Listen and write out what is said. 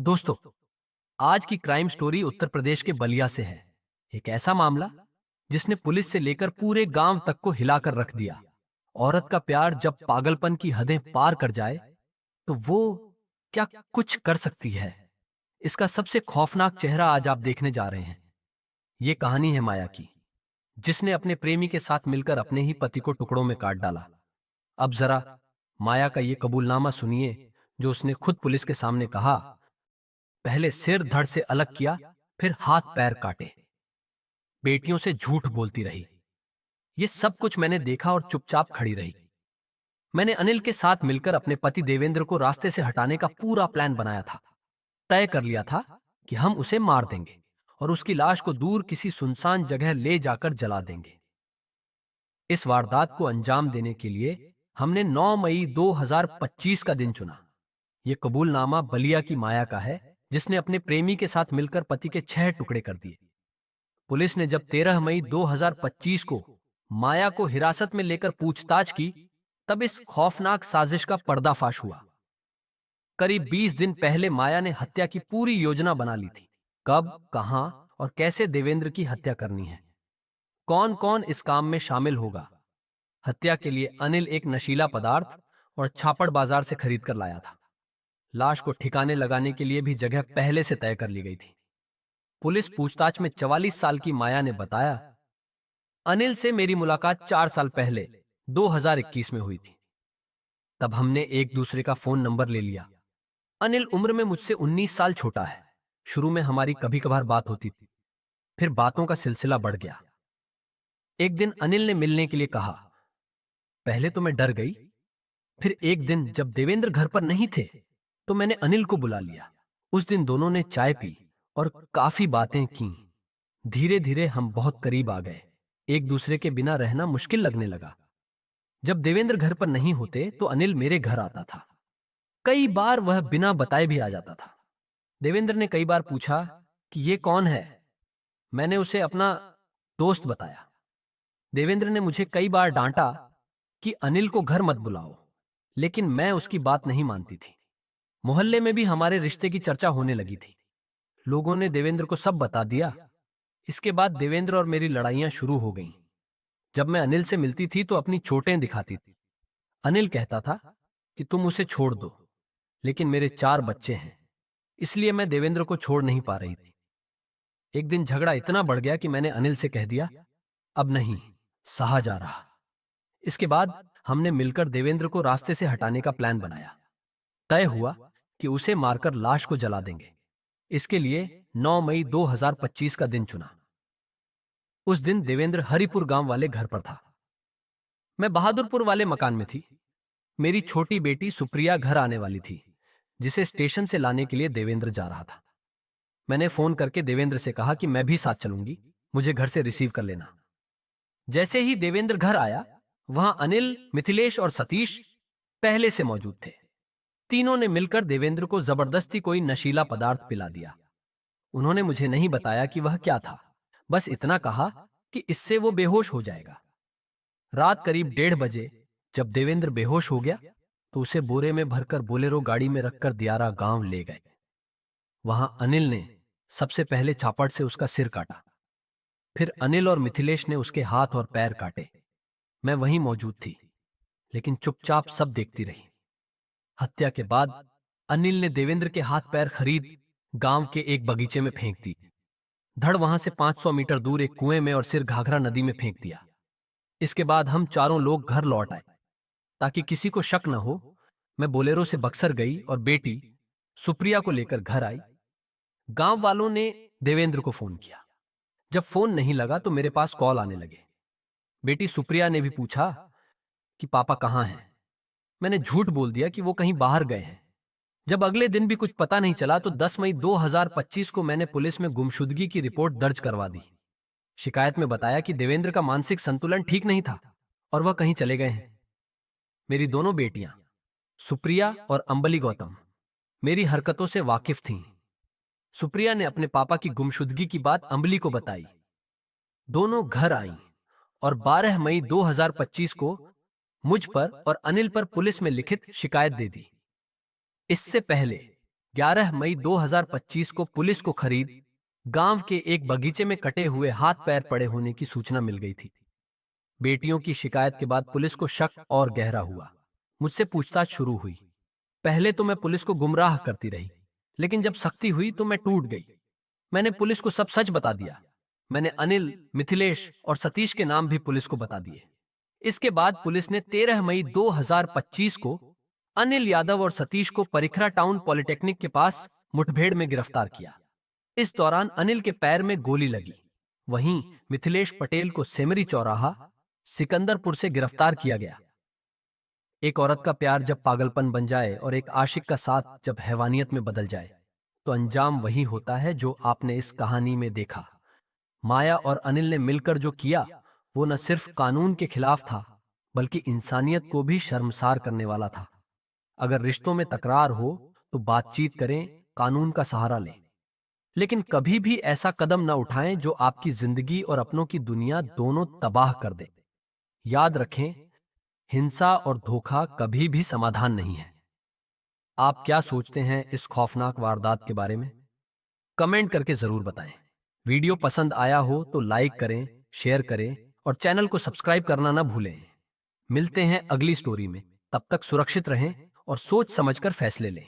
दोस्तों, आज की क्राइम स्टोरी उत्तर प्रदेश के बलिया से है। एक ऐसा मामला जिसने पुलिस से लेकर पूरे गांव तक को हिलाकर रख दिया। औरत का प्यार जब पागलपन की हदें पार कर जाए तो वो क्या कुछ कर सकती है। इसका सबसे खौफनाक चेहरा आज आप देखने जा रहे हैं। ये कहानी है माया की, जिसने अपने प्रेमी के साथ मिलकर अपने ही पति को टुकड़ों में काट डाला। अब जरा माया का ये कबूलनामा सुनिए, जो उसने खुद पुलिस के सामने कहा। पहले सिर धड़ से अलग किया, फिर हाथ पैर काटे, बेटियों से झूठ बोलती रही। ये सब कुछ मैंने देखा और चुपचाप खड़ी रही। मैंने अनिल के साथ मिलकर अपने पति देवेंद्र को रास्ते से हटाने का पूरा प्लान बनाया था। तय कर लिया था कि हम उसे मार देंगे और उसकी लाश को दूर किसी सुनसान जगह ले जाकर जला देंगे। इस वारदात को अंजाम देने के लिए हमने 9 मई 2025 का दिन चुना। यह कबूलनामा बलिया की माया का है, जिसने अपने प्रेमी के साथ मिलकर पति के 6 टुकड़े कर दिए। पुलिस ने जब 13 मई 2025 को माया को हिरासत में लेकर पूछताछ की, तब इस खौफनाक साजिश का पर्दाफाश हुआ। करीब 20 दिन पहले माया ने हत्या की पूरी योजना बना ली थी। कब, कहां और कैसे देवेंद्र की हत्या करनी है, कौन कौन इस काम में शामिल होगा। हत्या के लिए अनिल एक नशीला पदार्थ और छापड़ बाजार से खरीद कर लाया था। लाश को ठिकाने लगाने के लिए भी जगह पहले से तय कर ली गई थी। पुलिस पूछताछ में 44 साल की माया ने बताया, अनिल से मेरी मुलाकात 4 साल पहले 2021 में हुई थी। तब हमने एक दूसरे का फोन नंबर ले लिया। अनिल उम्र में मुझसे 19 साल छोटा है। शुरू में हमारी कभी कभार बात होती थी, फिर बातों का सिलसिला बढ़ गया। एक दिन अनिल ने मिलने के लिए कहा। पहले तो मैं डर गई, फिर एक दिन जब देवेंद्र घर पर नहीं थे तो मैंने अनिल को बुला लिया। उस दिन दोनों ने चाय पी और काफी बातें की। धीरे धीरे हम बहुत करीब आ गए। एक दूसरे के बिना रहना मुश्किल लगने लगा। जब देवेंद्र घर पर नहीं होते तो अनिल मेरे घर आता था। कई बार वह बिना बताए भी आ जाता था। देवेंद्र ने कई बार पूछा कि ये कौन है। मैंने उसे अपना दोस्त बताया। देवेंद्र ने मुझे कई बार डांटा कि अनिल को घर मत बुलाओ, लेकिन मैं उसकी बात नहीं मानती थी। मोहल्ले में भी हमारे रिश्ते की चर्चा होने लगी थी। लोगों ने देवेंद्र को सब बता दिया। इसके बाद देवेंद्र और मेरी लड़ाइयां शुरू हो गईं। जब मैं अनिल से मिलती थी तो अपनी चोटें दिखाती थी। अनिल कहता था कि तुम उसे छोड़ दो, लेकिन मेरे 4 बच्चे हैं, इसलिए मैं देवेंद्र को छोड़ नहीं पा रही थी। एक दिन झगड़ा इतना बढ़ गया कि मैंने अनिल से कह दिया, अब नहीं सहा जा रहा। इसके बाद हमने मिलकर देवेंद्र को रास्ते से हटाने का प्लान बनाया। तय हुआ कि उसे मारकर लाश को जला देंगे। इसके लिए 9 मई 2025 का दिन चुना। उस दिन देवेंद्र हरिपुर गांव वाले घर पर था। मैं बहादुरपुर वाले मकान में थी। मेरी छोटी बेटी सुप्रिया घर आने वाली थी, जिसे स्टेशन से लाने के लिए देवेंद्र जा रहा था। मैंने फोन करके देवेंद्र से कहा कि मैं भी साथ चलूंगी, मुझे घर से रिसीव कर लेना। जैसे ही देवेंद्र घर आया, वहां अनिल, मिथिलेश और सतीश पहले से मौजूद थे। तीनों ने मिलकर देवेंद्र को जबरदस्ती कोई नशीला पदार्थ पिला दिया। उन्होंने मुझे नहीं बताया कि वह क्या था, बस इतना कहा कि इससे वो बेहोश हो जाएगा। रात करीब 1:30 बजे जब देवेंद्र बेहोश हो गया तो उसे बोरे में भरकर बोलेरो गाड़ी में रखकर दियारा गांव ले गए। वहां अनिल ने सबसे पहले चापड़ से उसका सिर काटा। फिर अनिल और मिथिलेश ने उसके हाथ और पैर काटे। मैं वहीं मौजूद थी, लेकिन चुपचाप सब देखती रही। हत्या के बाद अनिल ने देवेंद्र के हाथ पैर खरीद गांव के एक बगीचे में फेंक दी। धड़ वहां से 500 मीटर दूर एक कुएं में और सिर घाघरा नदी में फेंक दिया। इसके बाद हम चारों लोग घर लौट आए। ताकि किसी को शक न हो, मैं बोलेरो से बक्सर गई और बेटी सुप्रिया को लेकर घर आई। गांव वालों ने देवेंद्र को फोन किया। जब फोन नहीं लगा तो मेरे पास कॉल आने लगे। बेटी सुप्रिया ने भी पूछा कि पापा कहाँ हैं। मैंने झूठ बोल दिया कि वो कहीं बाहर गए हैं। जब अगले दिन भी कुछ पता नहीं चला तो 10 मई 2025 को मैंने पुलिस में गुमशुदगी की रिपोर्ट दर्ज करवा दी। शिकायत में बताया कि देवेंद्र का मानसिक संतुलन ठीक नहीं था और वह कहीं चले गए हैं। मेरी दोनों बेटियां सुप्रिया और अंबली गौतम मेरी हरकतों से वाकिफ थीं। सुप्रिया ने अपने पापा की गुमशुदगी की बात अंबली को बताई। दोनों घर आईं और 12 मई 2025 को मुझ पर और अनिल पर पुलिस में लिखित शिकायत दे दी। इससे पहले 11 मई 2025 को पुलिस को खरीद गांव के एक बगीचे में कटे हुए हाथ पैर पड़े होने की सूचना मिल गई थी। बेटियों की शिकायत के बाद पुलिस को शक और गहरा हुआ। मुझसे पूछताछ शुरू हुई। पहले तो मैं पुलिस को गुमराह करती रही, लेकिन जब सख्ती हुई तो मैं टूट गई। मैंने पुलिस को सब सच बता दिया। मैंने अनिल, मिथिलेश और सतीश के नाम भी पुलिस को बता दिए। इसके बाद पुलिस ने 13 मई 2025 को अनिल यादव और सतीश को परिखरा टाउन पॉलिटेक्निक के पास मुठभेड़ में गिरफ्तार किया। इस दौरान अनिल के पैर में गोली लगी। वहीं मिथिलेश पटेल को सेमरी चौराहा, सिकंदरपुर से गिरफ्तार किया गया। एक औरत का प्यार जब पागलपन बन जाए और एक आशिक का साथ जब हैवानियत में बदल जाए, तो अंजाम वही होता है जो आपने इस कहानी में देखा। माया और अनिल ने मिलकर जो किया, वो न सिर्फ कानून के खिलाफ था, बल्कि इंसानियत को भी शर्मसार करने वाला था। अगर रिश्तों में तकरार हो तो बातचीत करें, कानून का सहारा लें, लेकिन कभी भी ऐसा कदम न उठाएं जो आपकी जिंदगी और अपनों की दुनिया दोनों तबाह कर दे। याद रखें, हिंसा और धोखा कभी भी समाधान नहीं है। आप क्या सोचते हैं इस खौफनाक वारदात के बारे में? कमेंट करके जरूर बताएं। वीडियो पसंद आया हो तो लाइक करें, शेयर करें और चैनल को सब्सक्राइब करना ना भूलें। मिलते हैं अगली स्टोरी में। तब तक सुरक्षित रहें और सोच समझकर फैसले लें।